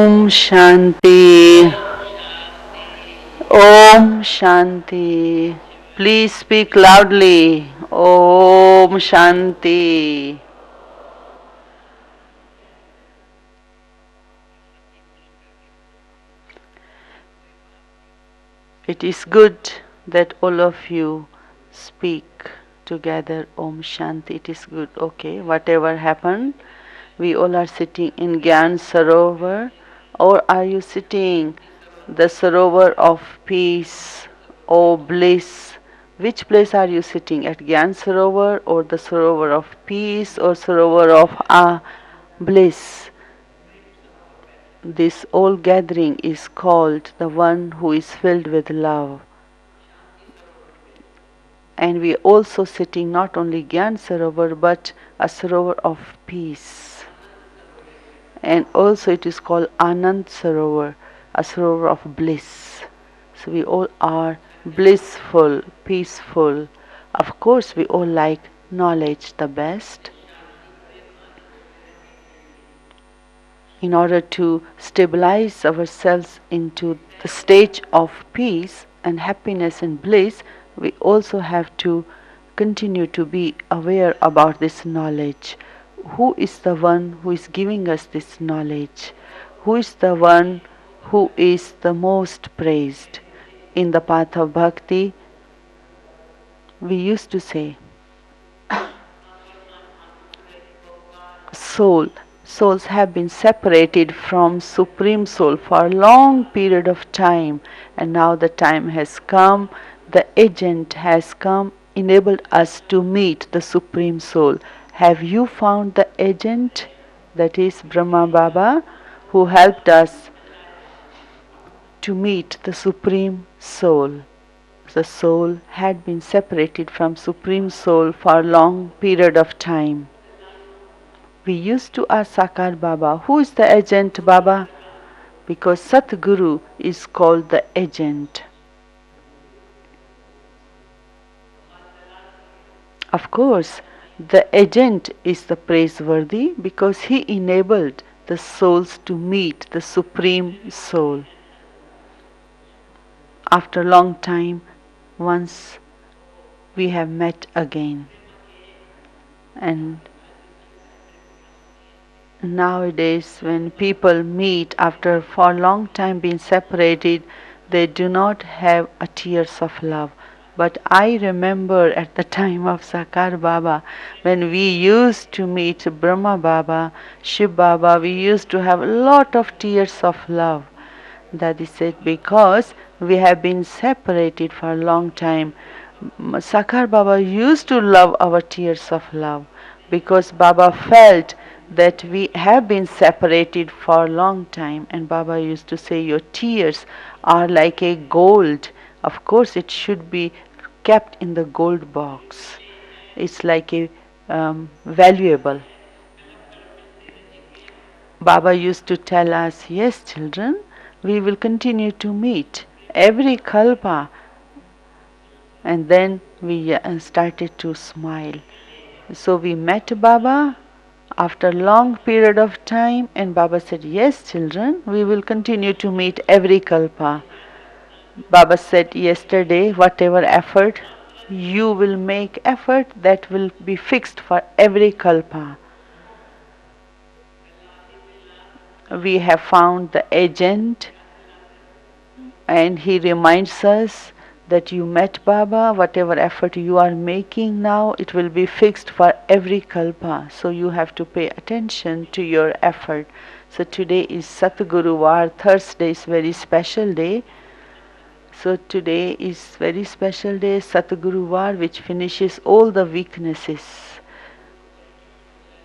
Om Shanti. Om Shanti. Please speak loudly. Om Shanti. It is good that all of you speak together Om Shanti. It is good. Okay, whatever happened, we all are sitting in Gyan Sarovar, or are you sitting the Sarovar of peace or bliss? Which place are you sitting at, Gyan Sarovar or the Sarovar of peace or Sarovar of bliss? This whole gathering is called the one who is filled with love. And we are also sitting not only Gyan Sarovar but a Sarovar of peace. And also it is called Anand Sarovar, a Sarovar of bliss. So we all are blissful, peaceful. Of course we all like knowledge the best. In order to stabilize ourselves into the stage of peace and happiness and bliss, we also have to continue to be aware about this knowledge. Who is the one who is giving us this knowledge? Who is the one who is the most praised? In the path of bhakti, we used to say, souls have been separated from Supreme Soul for a long period of time, and now the time has come, the agent has come, enabled us to meet the Supreme Soul. Have you found the agent? That is Brahma Baba, who helped us to meet the Supreme Soul. The soul had been separated from Supreme Soul for a long period of time. We used to ask Sakar Baba, who is the agent, Baba? Because Satguru is called the agent. Of course, the agent is the praiseworthy because he enabled the souls to meet the Supreme Soul. After a long time, once we have met again. And nowadays, when people meet after for a long time being separated, they do not have a tears of love. But I remember at the time of Sakar Baba, when we used to meet Brahma Baba, Shiv Baba, we used to have a lot of tears of love. That is it, because we have been separated for a long time. Sakar Baba used to love our tears of love because Baba felt that we have been separated for a long time, and Baba used to say, your tears are like a gold. Of course it should be kept in the gold box. It's like a valuable. Baba used to tell us, yes children, we will continue to meet every kalpa. And then we started to smile. So we met Baba after a long period of time, and Baba said, yes children, we will continue to meet every kalpa. Baba said yesterday, whatever effort you will make effort, that will be fixed for every kalpa. We have found the agent, and he reminds us that you met Baba, whatever effort you are making now, it will be fixed for every kalpa. So you have to pay attention to your effort. So today is Satguruvar, Thursday is very special day. So today is very special day, Satguruvar, which finishes all the weaknesses.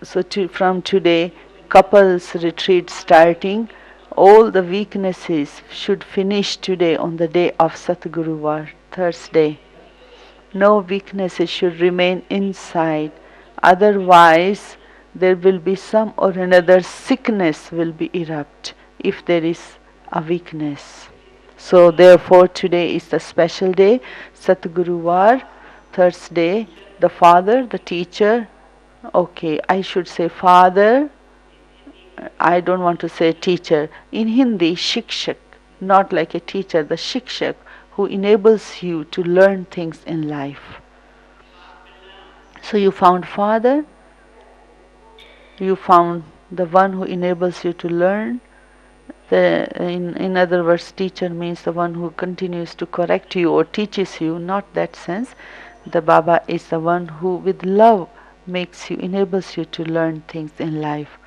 So from today, couples retreat starting. All the weaknesses should finish today on the day of Satguruvar, Thursday. No weaknesses should remain inside. Otherwise, there will be some or another sickness will be erupt if there is a weakness. So therefore today is the special day, Satguruvar, Thursday. The father, the teacher, okay, I should say father I don't want to say teacher. In Hindi, shikshak, not like a teacher, the shikshak who enables you to learn things in life. So you found father, you found the one who enables you to learn. In other words, teacher means the one who continues to correct you or teaches you, not that sense. The Baba is the one who with love makes you, enables you to learn things in life.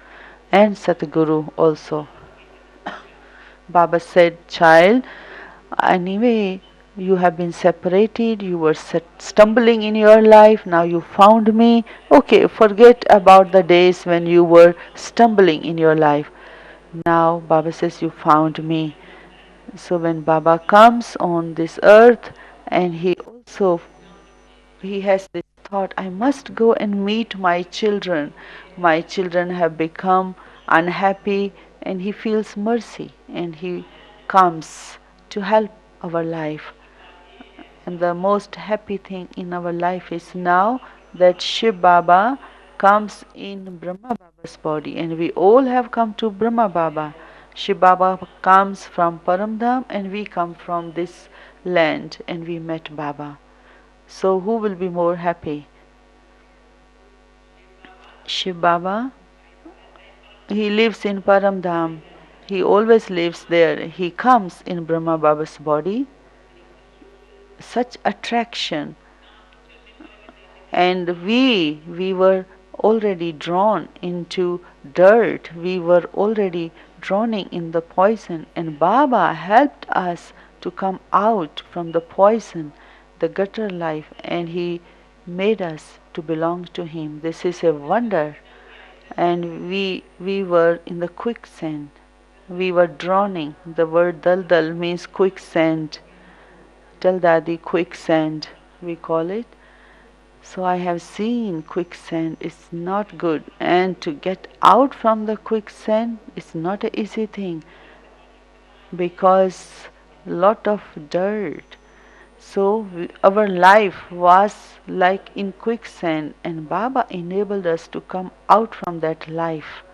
And Satguru also. Baba said, child, anyway, you have been separated, you were stumbling in your life, now you found me. Okay, forget about the days when you were stumbling in your life. Now Baba says, you found me. So when Baba comes on this earth, and he has this thought, I must go and meet my children. My children have become unhappy, and he feels mercy and he comes to help our life. And the most happy thing in our life is now that Shiv Baba comes in Brahma Baba's body, and we all have come to Brahma Baba. Shiv Baba comes from Paramdham, and we come from this land, and we met Baba. So who will be more happy? Shiv Baba, he lives in Paramdham. He always lives there. He comes in Brahma Baba's body. Such attraction. And we were already drawn into dirt. We were already drowning in the poison. And Baba helped us to come out from the poison, the gutter life, and he made us to belong to him. This is a wonder. And we were in the quicksand. We were drowning. The word dal means quicksand. Dal Dadi, quicksand, we call it. So I have seen quicksand is not good, and to get out from the quicksand is not an easy thing because lot of dirt. So our life was like in quicksand, and Baba enabled us to come out from that life.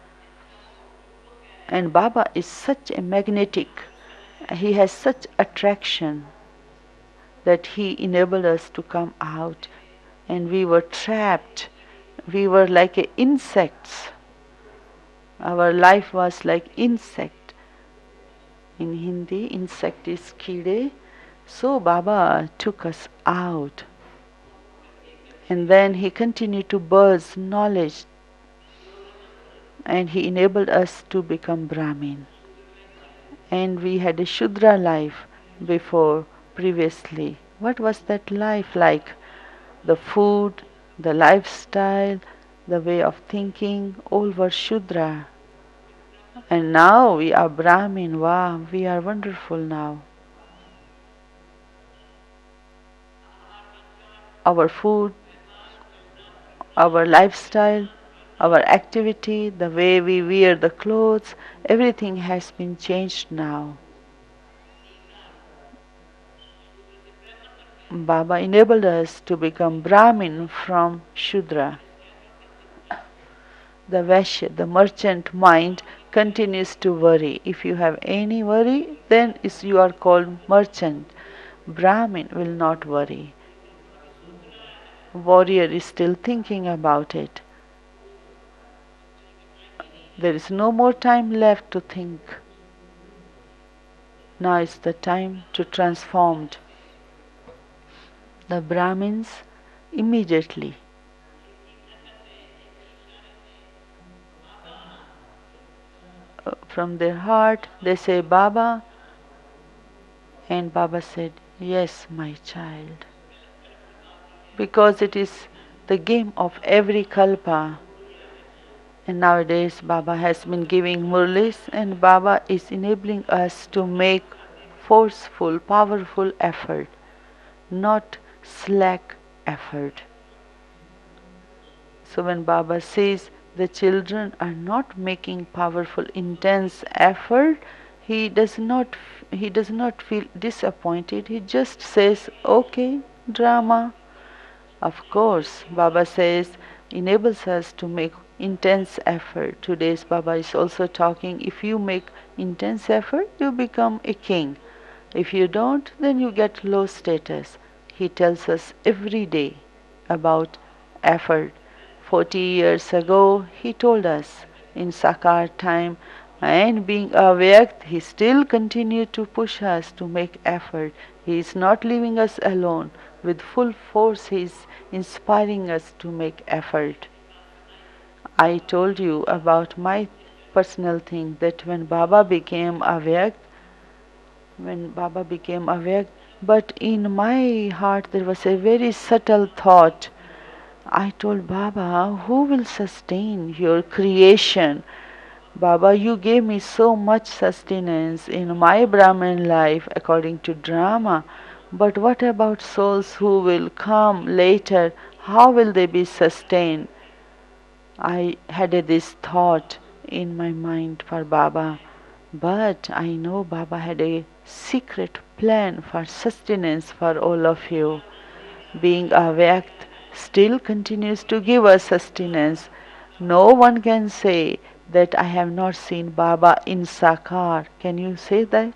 And Baba is such a magnetic, he has such attraction that he enabled us to come out. And we were trapped. We were like insects. Our life was like insect. In Hindi, insect is kide. So Baba took us out. And then he continued to burst knowledge. And he enabled us to become Brahmin. And we had a Shudra life before, previously. What was that life like? The food, the lifestyle, the way of thinking, all were Shudra. And now we are Brahmin. Wow, we are wonderful now. Our food, our lifestyle, our activity, the way we wear the clothes, everything has been changed now. Baba enabled us to become Brahmin from Shudra. The Vaishya, the merchant mind continues to worry. If you have any worry, then you are called merchant. Brahmin will not worry. Warrior is still thinking about it. There is no more time left to think. Now is the time to transform. The Brahmins immediately from their heart they say Baba, and Baba said, yes, my child. Because it is the game of every kalpa. And nowadays Baba has been giving Murlis, and Baba is enabling us to make forceful, powerful effort, not slack effort. So when Baba says the children are not making powerful, intense effort, he does not feel disappointed. He just says, okay, drama. Of course, Baba says, enables us to make intense effort. Today's Baba is also talking, if you make intense effort, you become a king. If you don't, then you get low status. He tells us every day about effort. 40 years ago, he told us in Sakar time, and being awake, he still continued to push us to make effort. He is not leaving us alone. With full force, he is inspiring us to make effort. I told you about my personal thing that when Baba became aware, but in my heart there was a very subtle thought. I told Baba, who will sustain your creation? Baba, you gave me so much sustenance in my Brahmin life according to drama. But what about souls who will come later? How will they be sustained? I had this thought in my mind for Baba. But I know Baba had a secret plan for sustenance for all of you. Being awake still continues to give us sustenance. No one can say that I have not seen Baba in Sakar. Can you say that?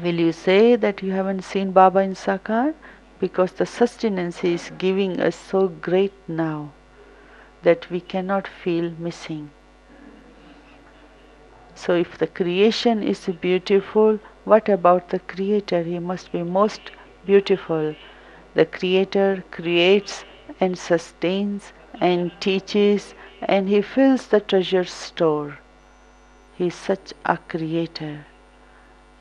Will you say that you haven't seen Baba in Sakar? Because the sustenance he is giving us so great now that we cannot feel missing. So if the creation is beautiful, what about the Creator? He must be most beautiful. The Creator creates and sustains and teaches, and He fills the treasure store. He is such a Creator.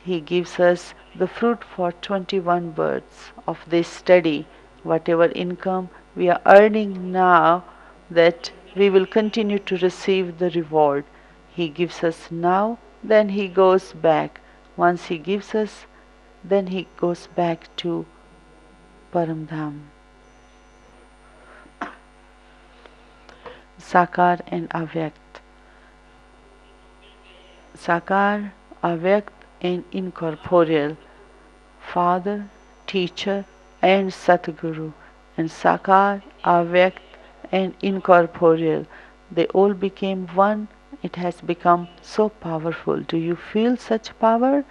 He gives us the fruit for 21 births of this study. Whatever income we are earning now, that we will continue to receive the reward. He gives us now, then He goes back. Once He gives us, then He goes back to Paramdham. Sakar and Avyakt. Sakar, Avyakt and incorporeal. Father, teacher and Satguru. And Sakar, Avyakt and incorporeal. They all became one. It has become so powerful. Do you feel such power?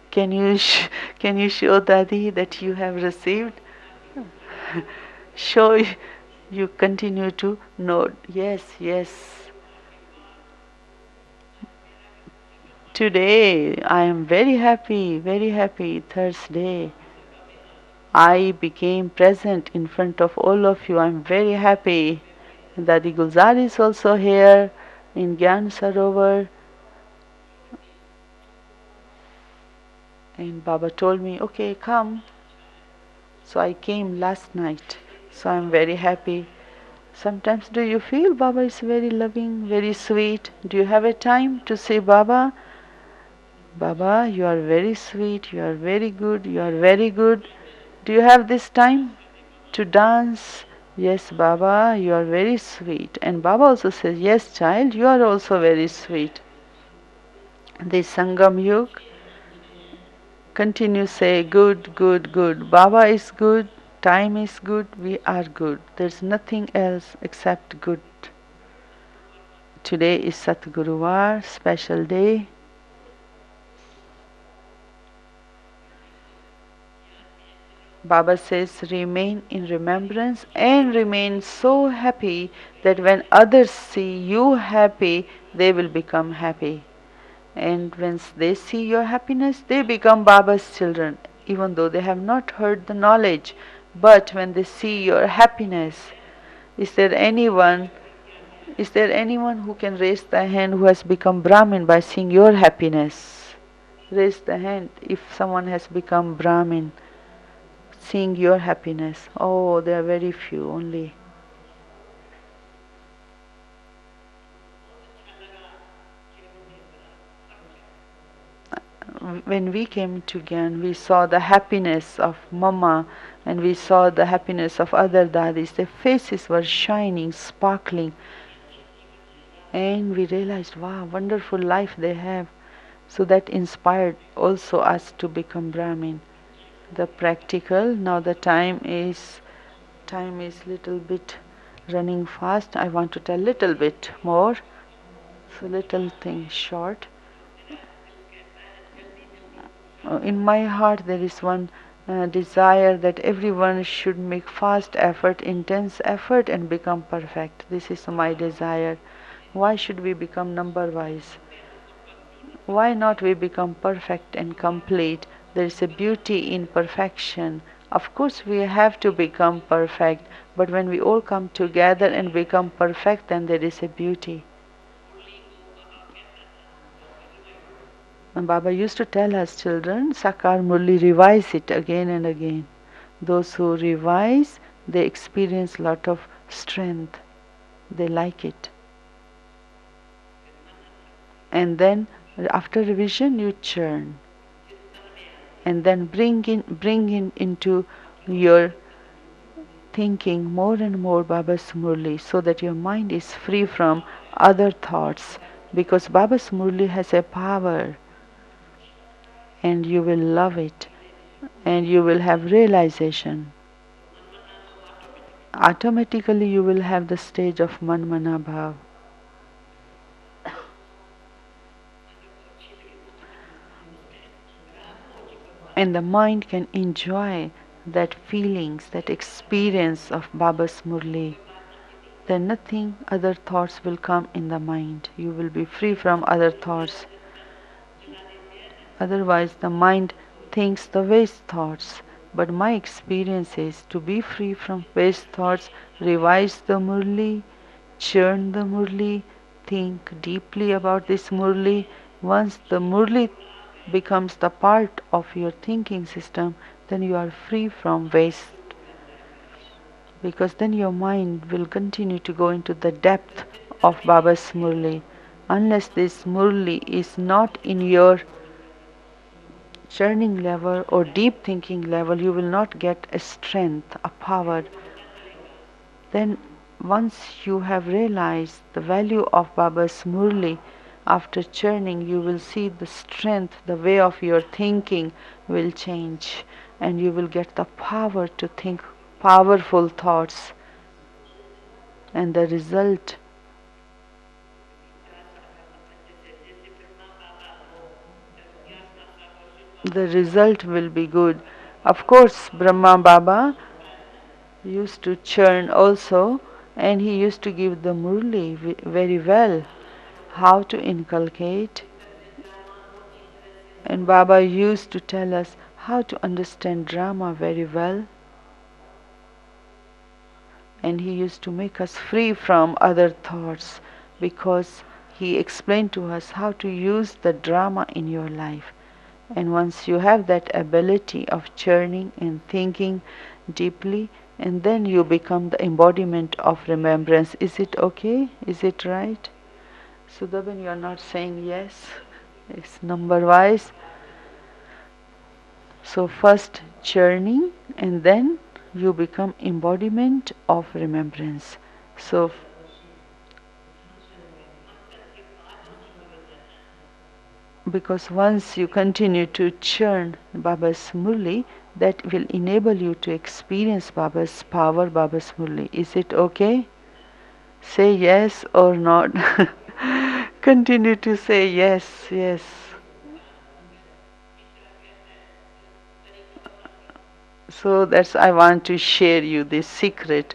Can you can you show Dadi that you have received? Show you continue to nod. Yes, yes. Today I am very happy, very happy. Thursday. I became present in front of all of you. I am very happy. Dadi Gulzar is also here in Gyan Sarovar. And Baba told me, okay, come. So I came last night. So I'm very happy. Sometimes do you feel Baba is very loving, very sweet? Do you have a time to say, Baba, Baba, you are very sweet, you are very good, you are very good. Do you have this time to dance? Yes, Baba, you are very sweet. And Baba also says, yes, child, you are also very sweet. This Sangam Yug, continue say, good, good, good. Baba is good, time is good, we are good. There's nothing else except good. Today is Satguruvar, special day. Baba says, remain in remembrance and remain so happy that when others see you happy, they will become happy. And when they see your happiness, they become Baba's children, even though they have not heard the knowledge. But when they see your happiness, is there anyone who can raise the hand who has become Brahmin by seeing your happiness? Raise the hand if someone has become Brahmin seeing your happiness. Oh, there are very few only. When we came to Gyan, we saw the happiness of Mama and we saw the happiness of other dadis. Their faces were shining, sparkling. And we realized, wow, wonderful life they have. So that inspired also us to become Brahmin. The practical, now the time is little bit running fast. I want to tell little bit more. So little thing short. In my heart there is one desire that everyone should make fast effort, intense effort and become perfect. This is my desire. Why should we become number wise? Why not we become perfect and complete? There is a beauty in perfection. Of course we have to become perfect, but when we all come together and become perfect, then there is a beauty. And Baba used to tell us children, Sakar Murli, revise it again and again. Those who revise, they experience lot of strength. They like it. And then after revision you churn. And then bring in into your thinking more and more Baba's Murli so that your mind is free from other thoughts. Because Baba's Murli has a power and you will love it and you will have realization. Automatically you will have the stage of Manmana Bhav. And the mind can enjoy that feelings, that experience of Baba's Murli. Then nothing, other thoughts will come in the mind. You will be free from other thoughts. Otherwise, the mind thinks the waste thoughts. But my experience is to be free from waste thoughts, revise the Murli, churn the Murli, think deeply about this Murli. Once the Murli becomes the part of your thinking system, then you are free from waste. Because then your mind will continue to go into the depth of Baba's Murli. Unless this Murli is not in your churning level or deep thinking level, you will not get a strength, a power. Then once you have realized the value of Baba's Murli, after churning you will see the strength, the way of your thinking will change and you will get the power to think powerful thoughts. And the result will be good. Of course, Brahma Baba used to churn also, and he used to give the Murli very well, how to inculcate. And Baba used to tell us how to understand drama very well. And he used to make us free from other thoughts because he explained to us how to use the drama in your life. And once you have that ability of churning and thinking deeply, and then you become the embodiment of remembrance. Is it okay? Is it right? Sudhaban, you are not saying yes. It's number wise. So first churning and then you become embodiment of remembrance. So because once you continue to churn Baba's Murli, that will enable you to experience Baba's power, Baba's Murli. Is it okay? Say yes or not. Continue to say yes, yes. So that's I want to share you this secret,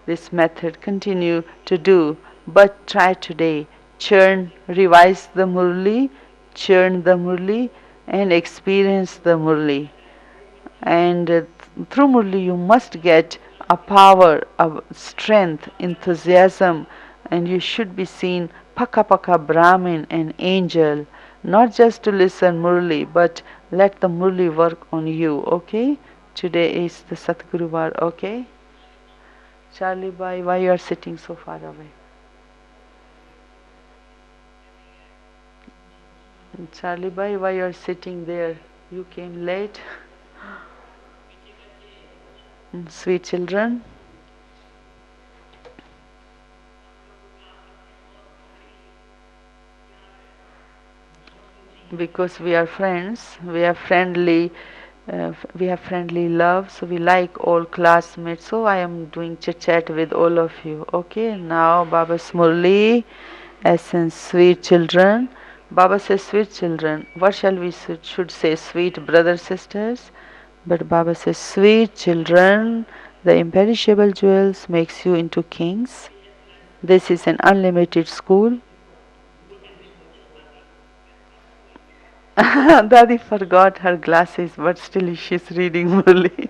this method. Continue to do, but try today. Churn, revise the Murli, churn the Murli, and experience the Murli. And through Murli, you must get a power, a strength, enthusiasm, and you should be seen Paka Paka Brahmin, an angel, not just to listen Murli, but let the Murli work on you, okay? Today is the Satguru Var, okay? Charlie Bhai, why you are sitting so far away? Charlie Bhai, why you are sitting there? You came late. Sweet children. Because we are friends, we are friendly We have friendly love, so we like all classmates. So I am doing chit chat with all of you. Okay, now Baba Murli, essence sweet children. Baba says sweet children. What shall we should say? Sweet brothers sisters. But Baba says sweet children. The imperishable jewels makes you into kings. This is an unlimited school. Daddy forgot her glasses, but still she's reading Murli.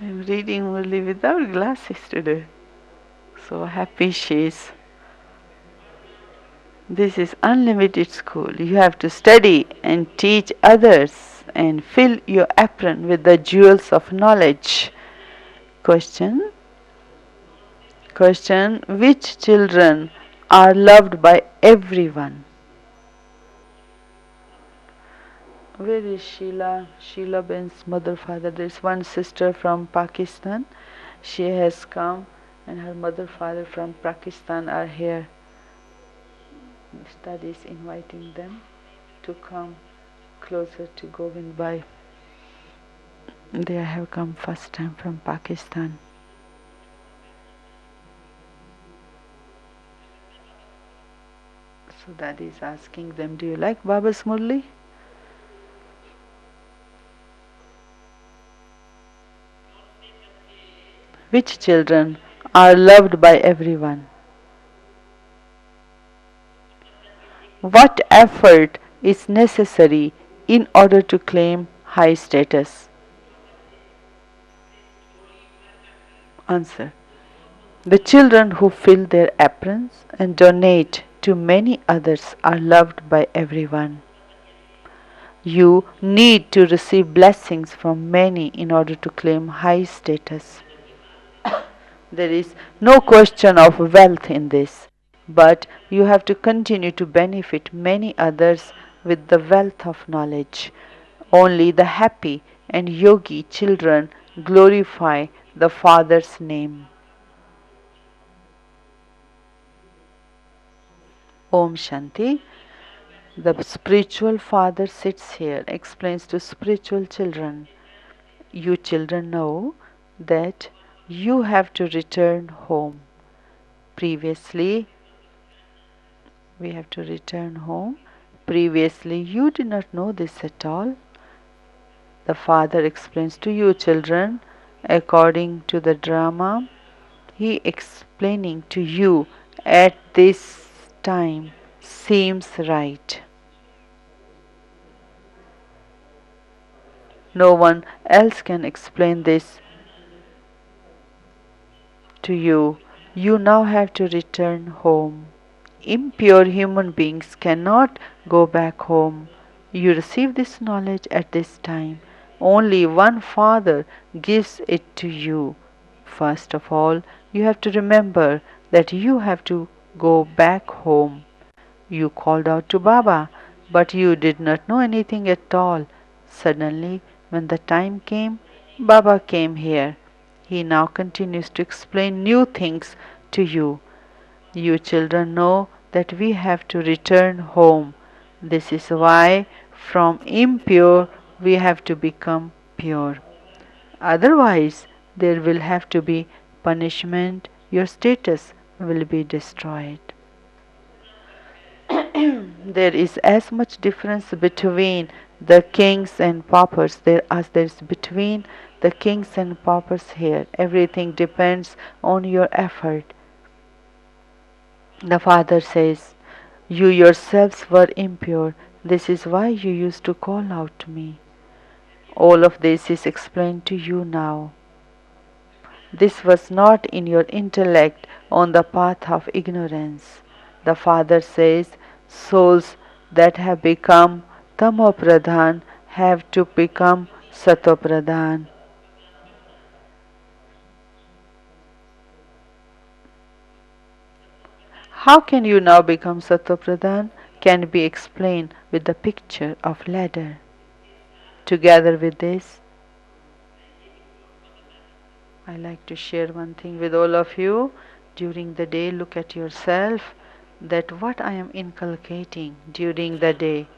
I'm reading Murli without glasses today. So happy she is. This is unlimited school. You have to study and teach others and fill your apron with the jewels of knowledge. Question. Question. Which children are loved by everyone? Where is Sheila? Sheila Ben's mother, father. There's one sister from Pakistan. She has come, and her mother, father from Pakistan are here. Study is inviting them to come closer to Govind Bhai. They have come first time from Pakistan. So Daddy is asking them, do you like Baba's Murli? Which children are loved by everyone? What effort is necessary in order to claim high status? Answer. The children who fill their aprons and donate to many others are loved by everyone. You need to receive blessings from many in order to claim high status. There is no question of wealth in this, but you have to continue to benefit many others with the wealth of knowledge. Only the happy and yogi children glorify the Father's name. Om Shanti. The spiritual father sits here, explains to spiritual children. You children know that you have to return home. Previously, we have to return home. Previously, you did not know this at all. The father explains to you children according to the drama. He explaining to you at this time seems right. No one else can explain this to you. You now have to return home. Impure human beings cannot go back home. You receive this knowledge at this time. Only one Father gives it to you. First of all, you have to remember that you have to go back home. You called out to Baba, but you did not know anything at all. Suddenly, when the time came, Baba came here. He now continues to explain new things to you. You children know that we have to return home. This is why from impure we have to become pure. Otherwise, there will have to be punishment. Your status will be destroyed. There is as much difference between the kings and paupers as there is between the kings and paupers here. Everything depends on your effort. The father says, you yourselves were impure. This is why you used to call out to me. All of this is explained to you now. This was not in your intellect on the path of ignorance. The father says, souls that have become tamopradhan have to become satopradhan. How can you now become satopradhan? Can be explained with the picture of ladder. Together with this, I like to share one thing with all of you. During the day, look at yourself that what I am inculcating during the day.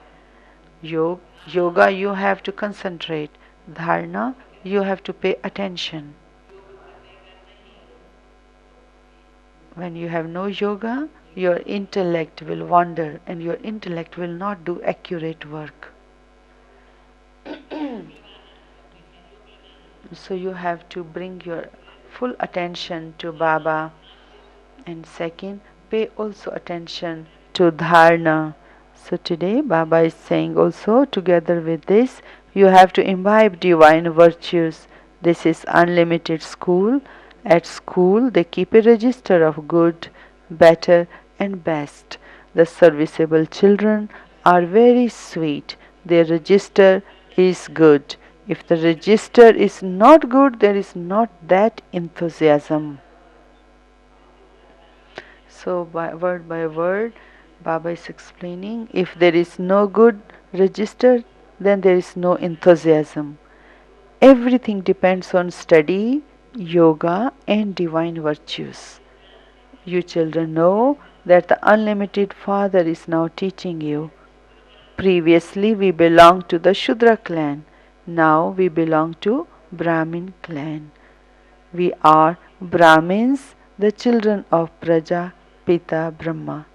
Yoga, you have to concentrate. Dharna, you have to pay attention. When you have no yoga, your intellect will wander and your intellect will not do accurate work. So you have to bring your full attention to Baba. And second, pay also attention to dharna. So today Baba is saying also, together with this, you have to imbibe divine virtues. This is unlimited school. At school they keep a register of good, better and best. The serviceable children are very sweet. Their register is good. If the register is not good, there is not that enthusiasm. So by word, Baba is explaining, if there is no good register, then there is no enthusiasm. Everything depends on study, yoga and divine virtues. You children know that the unlimited Father is now teaching you. Previously we belonged to the Shudra clan. Now we belong to Brahmin clan. We are Brahmins, the children of Prajapita Brahma.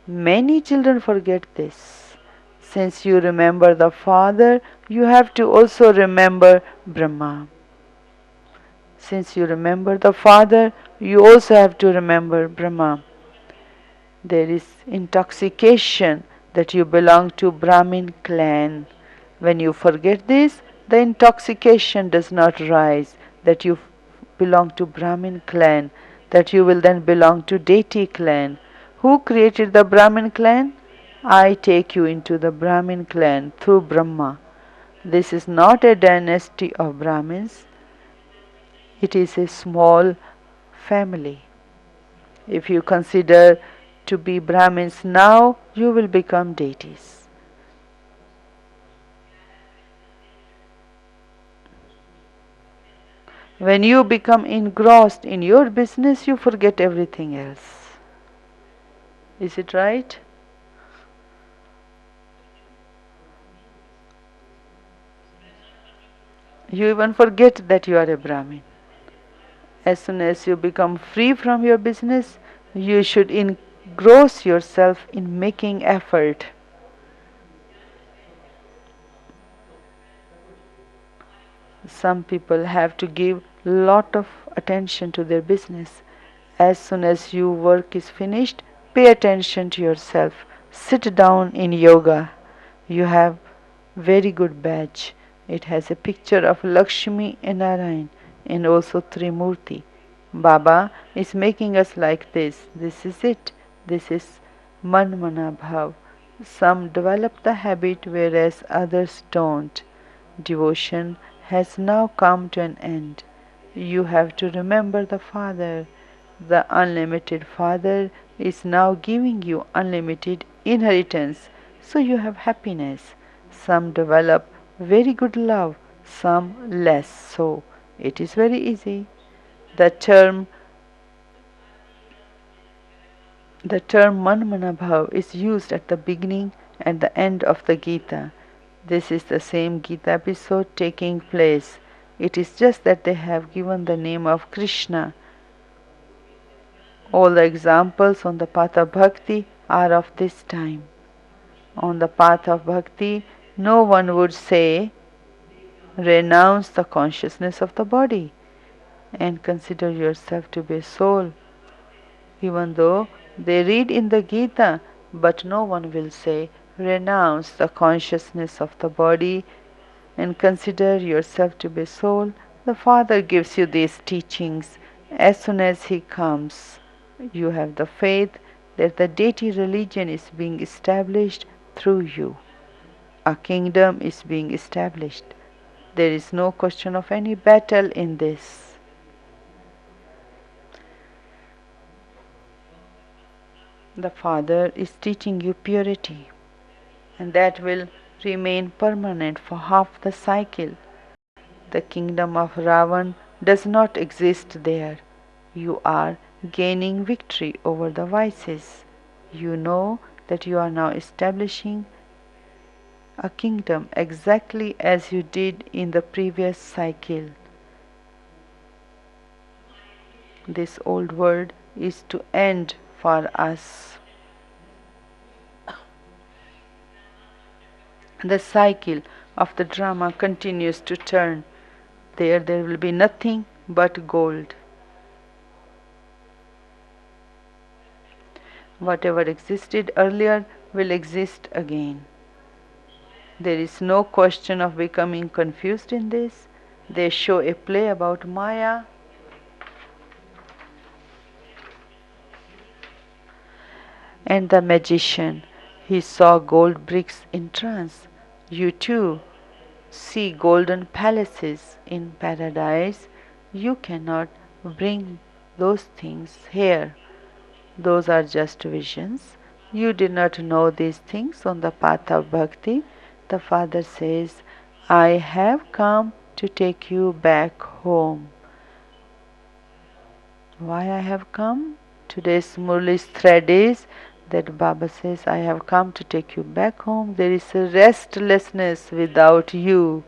Many children forget this. Since you remember the Father, you have to also remember Brahma. Since you remember the Father, you also have to remember Brahma. There is intoxication that you belong to Brahmin clan. When you forget this, the intoxication does not rise that you belong to Brahmin clan, that you will then belong to deity clan. Who created the Brahmin clan? I take you into the Brahmin clan through Brahma. This is not a dynasty of Brahmins, it is a small family. If you consider to be Brahmins now, you will become deities. When you become engrossed in your business, you forget everything else. Is it right? You even forget that you are a Brahmin. As soon as you become free from your business, you should engross yourself in making effort. Some people have to give lot of attention to their business. As soon as your work is finished, pay attention to yourself. Sit down in yoga. You have very good badge. It has a picture of Lakshmi and Narayan and also Trimurti. Baba is making us like this. This is it. This is Man Mana Bhav. Some develop the habit whereas others don't. Devotion has now come to an end. You have to remember the Father. The unlimited Father is now giving you unlimited inheritance, so you have happiness. Some develop very good love, some less so. It is very easy. The term the term Manmanabhav is used at the beginning and the end of the Gita. This is the same Gita episode taking place. It is just that they have given the name of Krishna. All the examples on the path of bhakti are of this time. On the path of bhakti, no one would say, renounce the consciousness of the body and consider yourself to be a soul. Even though they read in the Gita, but no one will say, renounce the consciousness of the body and consider yourself to be a soul. The Father gives you these teachings. As soon as He comes, you have the faith that the deity religion is being established through you. A kingdom is being established. There is no question of any battle in this. The Father is teaching you purity, and that will remain permanent for half the cycle. The kingdom of Ravan does not exist there. You are gaining victory over the vices. You know that you are now establishing a kingdom exactly as you did in the previous cycle. This old world is to end for us. The cycle of the drama continues to turn. There will be nothing but gold. Whatever existed earlier will exist again. There is no question of becoming confused in this. They show a play about Maya and the magician. He saw gold bricks in trance. You too see golden palaces in paradise. You cannot bring those things here. Those are just visions. You did not know these things on the path of bhakti. The father says, I have come to take you back home. Why I have come? Today's Murli's thread is that Baba says, I have come to take you back home. There is a restlessness without you.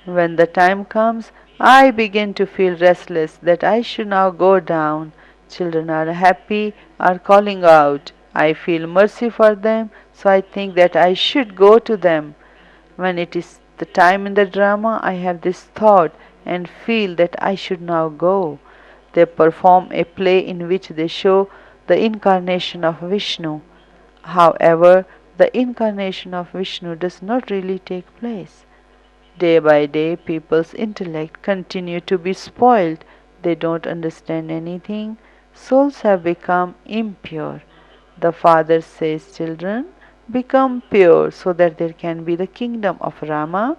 When the time comes, I begin to feel restless that I should now go down. Children are happy, are calling out. I feel mercy for them, so I think that I should go to them. When it is the time in the drama, I have this thought and feel that I should now go. They perform a play in which they show the incarnation of Vishnu. However, the incarnation of Vishnu does not really take place. Day by day, people's intellect continue to be spoiled. They don't understand anything. Souls have become impure. The Father says, children, become pure so that there can be the kingdom of Rama.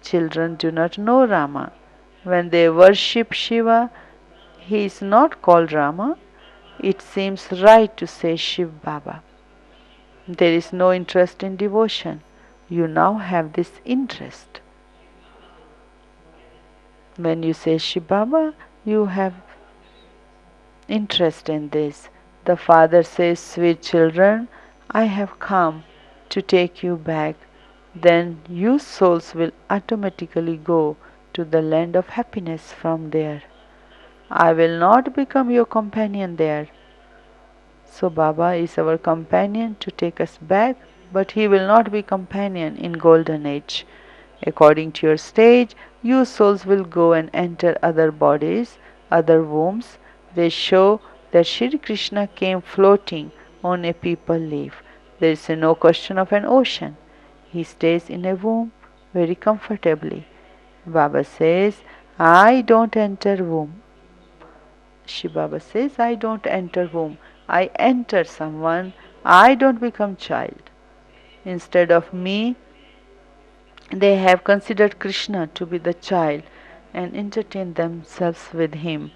Children do not know Rama. When they worship Shiva, he is not called Rama. It seems right to say Shiv Baba. There is no interest in devotion. You now have this interest. When you say Shiv Baba, you have interest in this. The father says, sweet children, I have come to take you back. Then you souls will automatically go to the land of happiness from there. I will not become your companion there. So Baba is our companion to take us back, but he will not be companion in golden age. According to your stage, you souls will go and enter other bodies, other wombs. They show that Shri Krishna came floating on a people leaf. There is no question of an ocean. He stays in a womb very comfortably. Baba says, I don't enter womb. Shiv Baba says, I don't enter womb. I enter someone. I don't become child. Instead of me, they have considered Krishna to be the child and entertained themselves with him.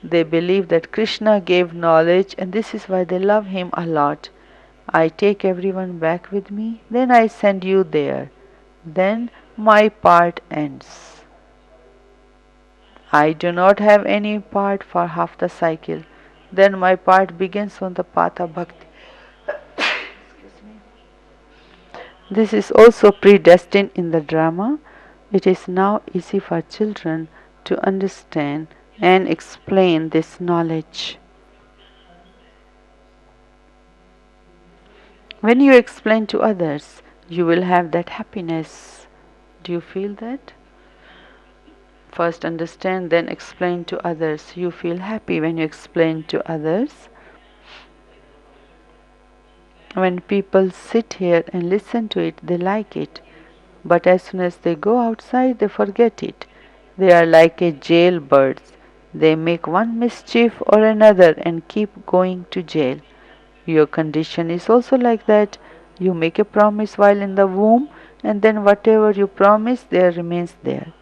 They believe that Krishna gave knowledge and this is why they love him a lot. I take everyone back with me, then I send you there. Then my part ends. I do not have any part for half the cycle. Then my part begins on the path of bhakti. This is also predestined in the drama. It is now easy for children to understand and explain this knowledge. When you explain to others, you will have that happiness. Do you feel that? First understand, then explain to others. You feel happy when you explain to others. When people sit here and listen to it, they like it. But as soon as they go outside, they forget it. They are like a jailbirds. They make one mischief or another and keep going to jail. Your condition is also like that. You make a promise while in the womb, and then whatever you promise, there remains there.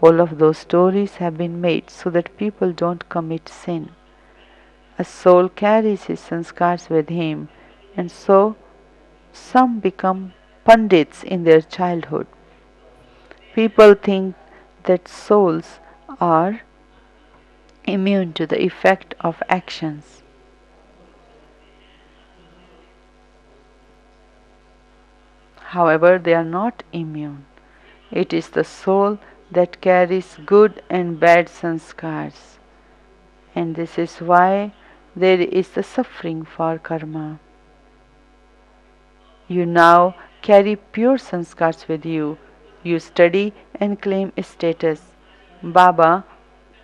All of those stories have been made so that people don't commit sin. A soul carries his sanskars with him, and so some become pandits in their childhood. People think that souls are immune to the effect of actions. However, they are not immune. It is the soul that carries good and bad sanskars. And this is why there is the suffering for karma. You now carry pure sanskars with you. You study and claim status. Baba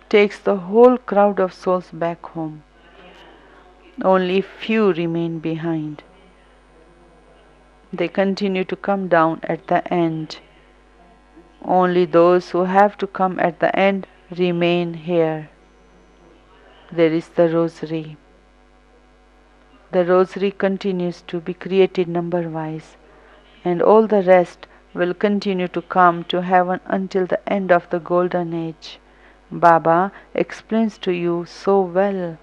takes the whole crowd of souls back home. Only few remain behind. They continue to come down at the end. Only those who have to come at the end remain here. There is the rosary. The rosary continues to be created number wise, and all the rest will continue to come to heaven until the end of the golden age. Baba explains to you so well.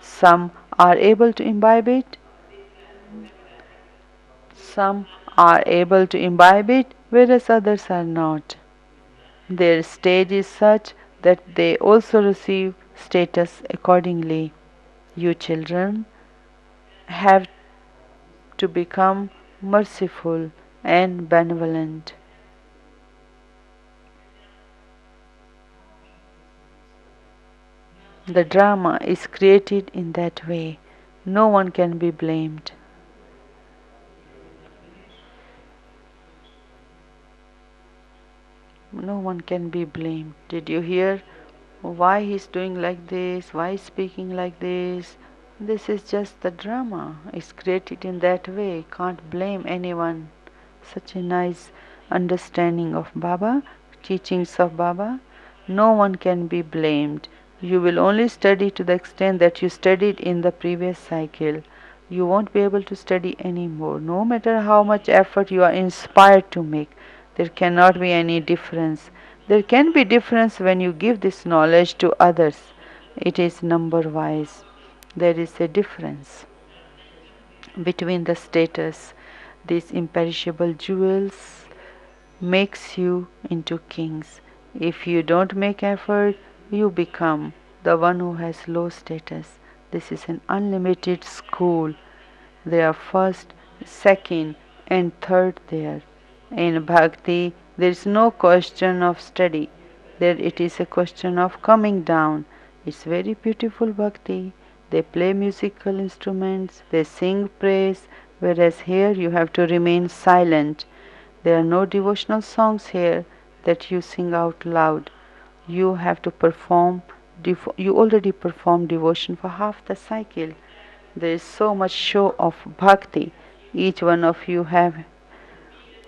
Some are able to imbibe it, some are able to imbibe it, whereas others are not. Their stage is such that they also receive status accordingly. You children have to become merciful and benevolent. The drama is created in that way. No one can be blamed. No one can be blamed. Did you hear why he's doing like this? Why he's speaking like this? This is just the drama. It's created in that way. Can't blame anyone. Such a nice understanding of Baba, teachings of Baba. No one can be blamed. You will only study to the extent that you studied in the previous cycle. You won't be able to study anymore. No matter how much effort you are inspired to make, there cannot be any difference. There can be difference when you give this knowledge to others. It is number wise. There is a difference between the status. These imperishable jewels makes you into kings. If you don't make effort, you become the one who has low status. This is an unlimited school. There are first, second, and third there. In bhakti, there is no question of study. There it is a question of coming down. It's very beautiful bhakti. They play musical instruments, they sing praise, whereas here you have to remain silent. There are no devotional songs here that you sing out loud. You have to perform, you already perform devotion for half the cycle. There is so much show of bhakti. Each one of you have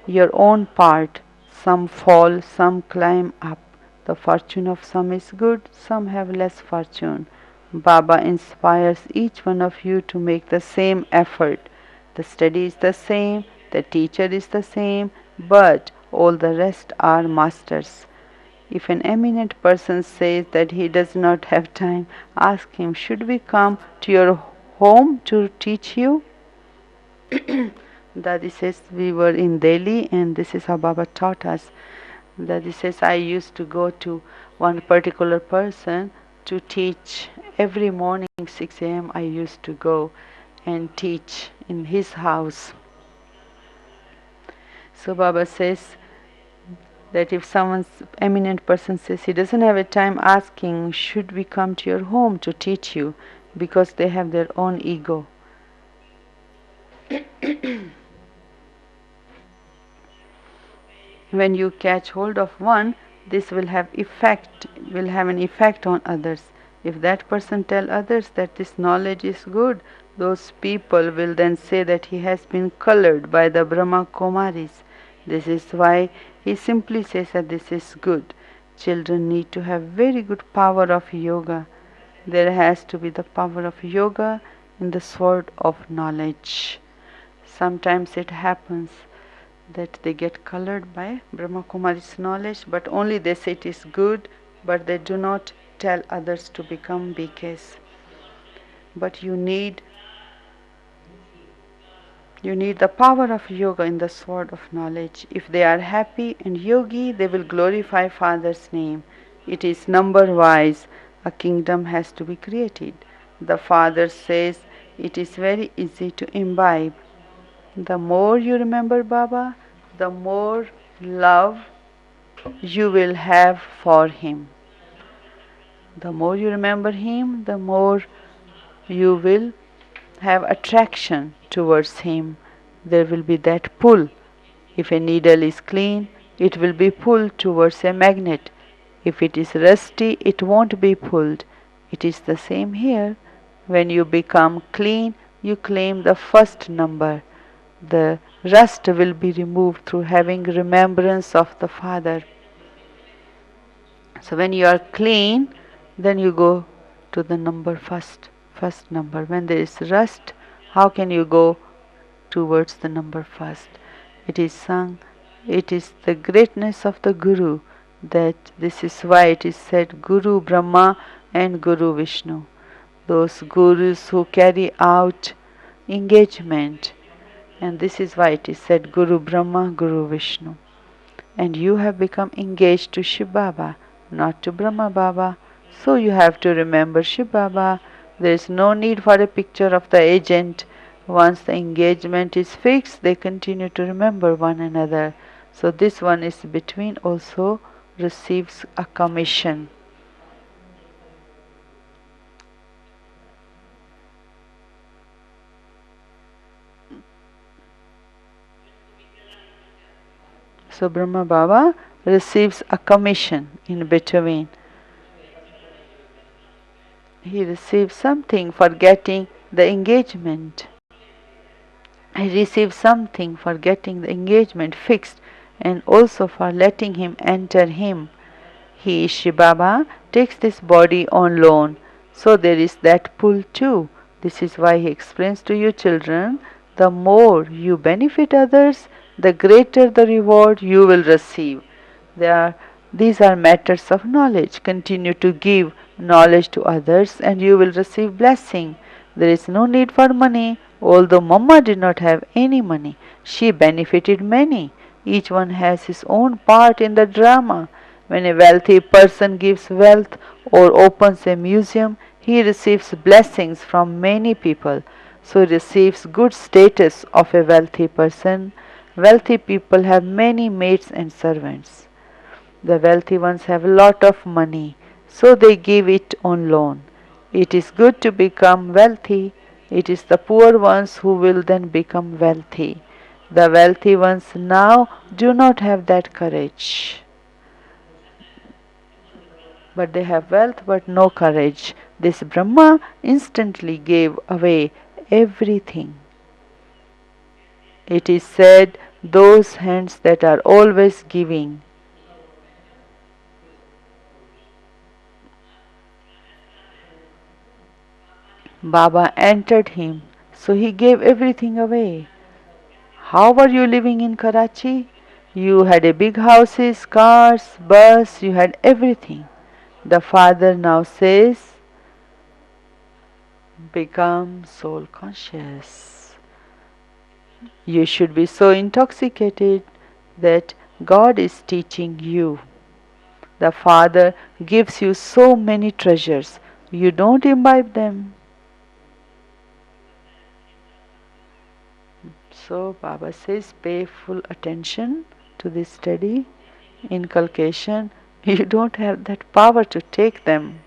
your own part. Some fall, some climb up. The fortune of some is good, some have less fortune. Baba inspires each one of you to make the same effort. The study is the same, the teacher is the same, but all the rest are masters. If an eminent person says that he does not have time, ask him, should we come to your home to teach you? Dadi says we were in Delhi and this is how Baba taught us. Dadi says I used to go to one particular person to teach. Every morning 6 a.m. I used to go and teach in his house. So Baba says that if someone's eminent person says he doesn't have a time, asking should we come to your home to teach you, because they have their own ego. When you catch hold of one, this will have an effect on others. If that person tell others that this knowledge is good, those people will then say that he has been colored by the Brahma Kumaris. This is why he simply says that this is good. Children need to have very good power of yoga. There has to be the power of yoga in the sword of knowledge. Sometimes it happens that they get colored by Brahma Kumari's knowledge, but only they say it is good, but they do not tell others to become BKs. But you need the power of yoga in the sword of knowledge. If they are happy and yogi, they will glorify Father's name. It is number wise. A kingdom has to be created. The Father says it is very easy to imbibe. The more you remember Baba, the more love you will have for him. The more you remember him, the more you will have attraction towards him. There will be that pull. If a needle is clean, it will be pulled towards a magnet. If it is rusty, it won't be pulled. It is the same here. When you become clean, you claim the first number. The rust will be removed through having remembrance of the Father. So when you are clean, then you go to the number first number. When there is rust, how can you go towards the number first? It is sung, it is the greatness of the Guru, that this is why it is said Guru Brahma and Guru Vishnu. Those gurus who carry out engagement, and this is why it is said Guru Brahma, Guru Vishnu. And you have become engaged to Shiv Baba, not to Brahma Baba. So you have to remember Shiv Baba. There is no need for a picture of the agent. Once the engagement is fixed, they continue to remember one another. So this one is between also receives a commission. So Brahma Baba receives a commission in between. He receives something for getting the engagement. He receives something for getting the engagement fixed and also for letting him enter him. He, Shiv Baba, takes this body on loan. So there is that pull too. This is why he explains to you children, the more you benefit others, the greater the reward you will receive. These are matters of knowledge. Continue to give knowledge to others and you will receive blessing. There is no need for money. Although Mama did not have any money, she benefited many. Each one has his own part in the drama. When a wealthy person gives wealth or opens a museum, he receives blessings from many people. So he receives good status of a wealthy person. Wealthy people have many maids and servants. The wealthy ones have a lot of money, so they give it on loan. It is good to become wealthy. It is the poor ones who will then become wealthy. The wealthy ones now do not have that courage. But they have wealth but no courage. This Brahma instantly gave away everything. It is said, those hands that are always giving. Baba entered him, so he gave everything away. How were you living in Karachi? You had a big houses, cars, bus, you had everything. The Father now says, become soul conscious. You should be so intoxicated that God is teaching you. The Father gives you so many treasures. You don't imbibe them. So Baba says, pay full attention to this study, inculcation. You don't have that power to take them.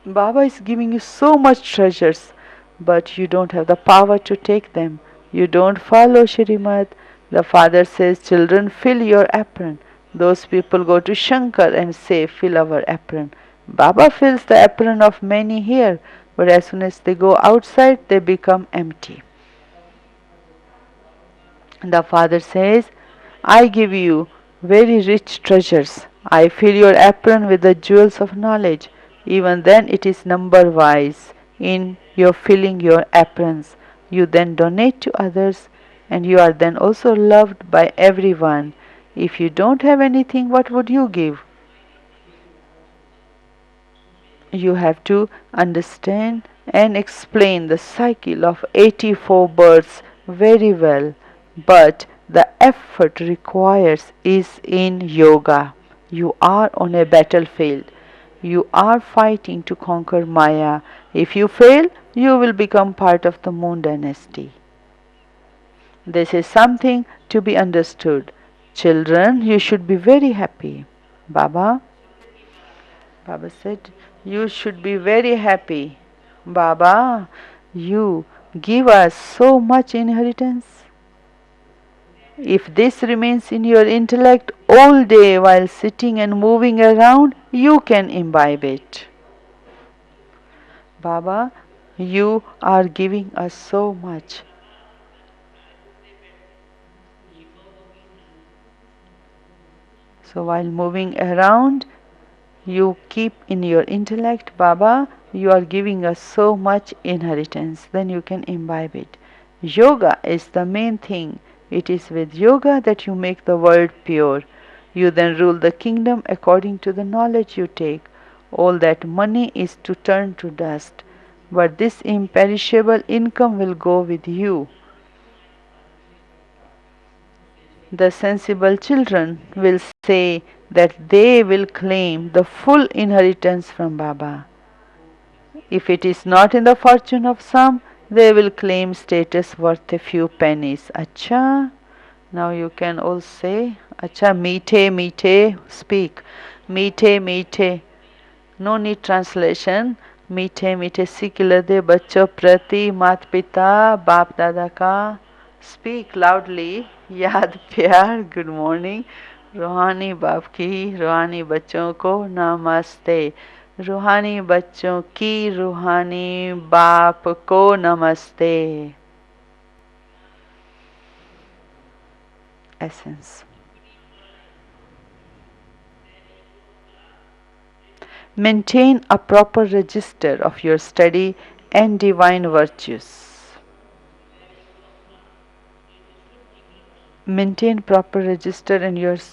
Baba is giving you so much treasures, but you don't have the power to take them. You don't follow Shrimad. The Father says, children, fill your apron. Those people go to Shankar and say, fill our apron. Baba fills the apron of many here, but as soon as they go outside, they become empty. The Father says, I give you very rich treasures. I fill your apron with the jewels of knowledge. Even then it is number wise. In your filling your aprons, you then donate to others and you are then also loved by everyone. If you don't have anything, what would you give? You have to understand and explain the cycle of 84 births very well. But the effort required is in yoga. You are on a battlefield. You are fighting to conquer Maya. If you fail, you will become part of the Moon dynasty. This is something to be understood. Children, you should be very happy. Baba, Baba said, you should be very happy. Baba, you give us so much inheritance. If this remains in your intellect all day while sitting and moving around, you can imbibe it. Baba, you are giving us so much. So while moving around, you keep in your intellect, Baba, you are giving us so much inheritance, then you can imbibe it. Yoga is the main thing. It is with yoga that you make the world pure. You then rule the kingdom according to the knowledge you take. All that money is to turn to dust, but this imperishable income will go with you. The sensible children will say that they will claim the full inheritance from Baba. If it is not in the fortune of some, they will claim status worth a few pennies. Acha. Now you can all say, Acha, meethe, meethe, speak. Meethe, meethe. No need translation. मीठे मीठे सीख लदे बच्चों प्रति माता पिता बाप दादा का स्पीक लाउडली याद प्यार गुड मॉर्निंग रूहानी बाप की रूहानी बच्चों को नमस्ते रूहानी बच्चों की रूहानी बाप को नमस्ते essence Maintain a proper register of your study and divine virtues. Maintain proper register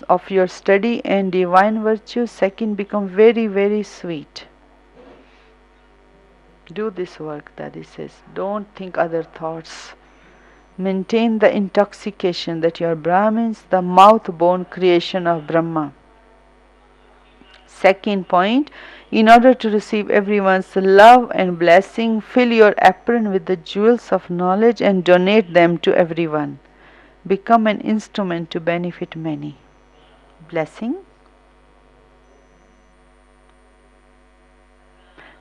of your study and divine virtues. Second, become very, very sweet. Do this work, Daddy says. Don't think other thoughts. Maintain the intoxication that you are Brahmins, the mouth-born creation of Brahma. Second point, in order to receive everyone's love and blessing, fill your apron with the jewels of knowledge and donate them to everyone. Become an instrument to benefit many. Blessing.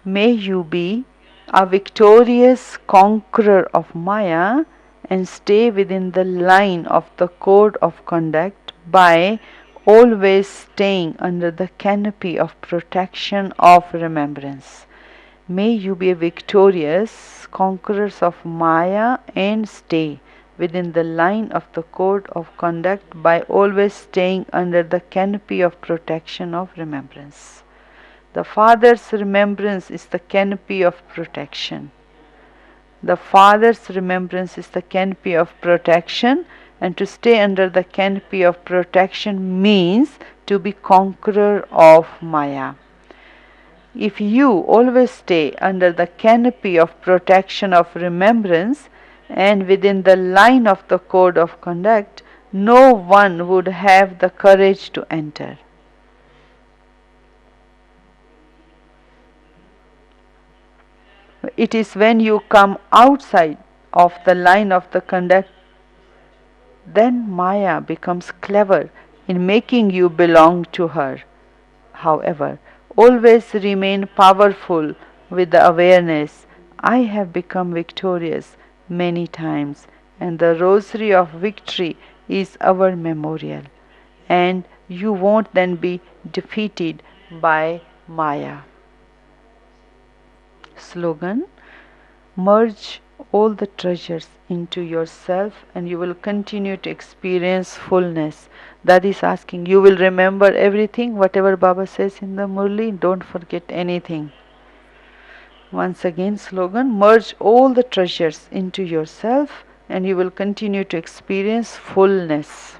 May you be a victorious conqueror of Maya and stay within the line of the code of conduct by always staying under the canopy of protection of remembrance. May you be victorious conquerors of Maya and stay within the line of the code of conduct by always staying under the canopy of protection of remembrance. The Father's remembrance is the canopy of protection. The Father's remembrance is the canopy of protection, and to stay under the canopy of protection means to be conqueror of Maya. If you always stay under the canopy of protection of remembrance and within the line of the code of conduct, no one would have the courage to enter. It is when you come outside of the line of the conduct, then Maya becomes clever in making you belong to her. However, always remain powerful with the awareness, I have become victorious many times, and the rosary of victory is our memorial. And you won't then be defeated by Maya. Slogan: merge all the treasures into yourself and you will continue to experience fullness. That is asking, you will remember everything, whatever Baba says in the Murli, don't forget anything. Once again, slogan: merge all the treasures into yourself and you will continue to experience fullness.